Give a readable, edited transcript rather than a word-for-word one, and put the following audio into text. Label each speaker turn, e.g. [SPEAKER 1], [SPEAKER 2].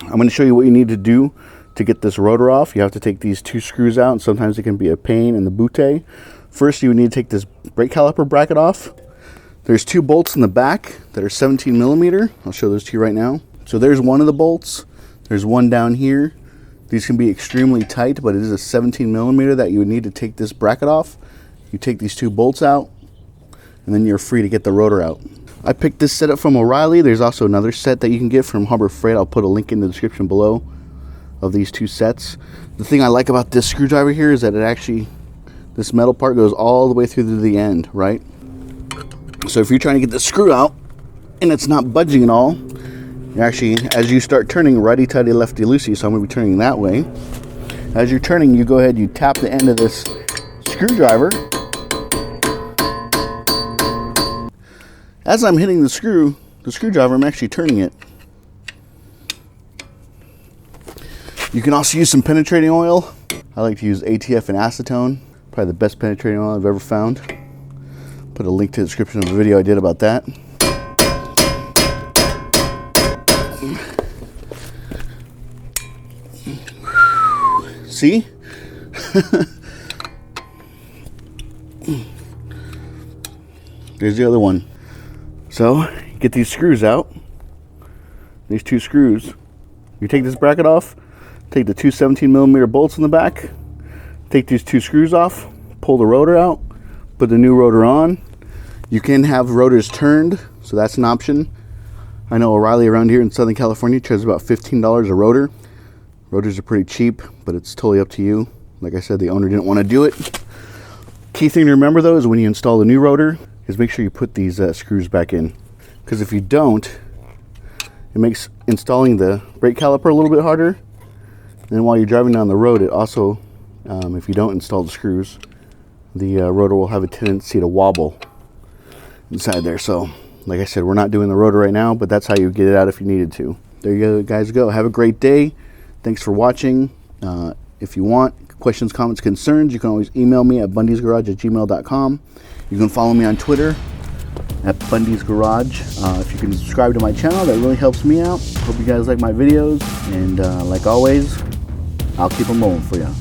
[SPEAKER 1] I'm going to show you what you need to do to get this rotor off. You have to take these 2 screws out, and sometimes it can be a pain in the bootay. First, you would need to take this brake caliper bracket off. There's 2 bolts in the back that are 17 millimeter. I'll show those to you right now. So there's one of the bolts. There's one down here. These can be extremely tight, but it is a 17 millimeter that you would need to take this bracket off. You take these 2 bolts out, and then you're free to get the rotor out. I picked this set up from O'Reilly. There's also another set that you can get from Harbor Freight. I'll put a link in the description below of these 2 sets. The thing I like about this screwdriver here is that it actually, this metal part goes all the way through to the end, right? So if you're trying to get the screw out and it's not budging at all, you actually, as you start turning righty-tighty, lefty-loosey, so I'm going to be turning that way. As you're turning, you go ahead, you tap the end of this screwdriver. As I'm hitting the screwdriver, I'm actually turning it. You can also use some penetrating oil. I like to use ATF and acetone. Probably the best penetrating oil I've ever found. Put a link to the description of the video I did about that. See? There's the other one. So, get these screws out. These 2 screws. You take this bracket off, take the 2 17 millimeter bolts in the back, take these 2 screws off, pull the rotor out, put the new rotor on. You can have rotors turned, so that's an option. I know O'Reilly around here in Southern California charges about $15 a rotor. Rotors are pretty cheap, but it's totally up to you. Like I said, the owner didn't want to do it. Key thing to remember though is when you install the new rotor, is make sure you put these screws back in. Because if you don't, it makes installing the brake caliper a little bit harder. And while you're driving down the road, it also, if you don't install the screws, the rotor will have a tendency to wobble inside there. So, like I said, we're not doing the rotor right now, but that's how you get it out if you needed to. There you guys go. Have a great day. Thanks for watching. If you want questions, comments, concerns, you can always email me at bundysgarage@gmail.com. You can follow me on Twitter at Bundys Garage. If you can subscribe to my channel, that really helps me out. Hope you guys like my videos, and like always, I'll keep them rolling for you.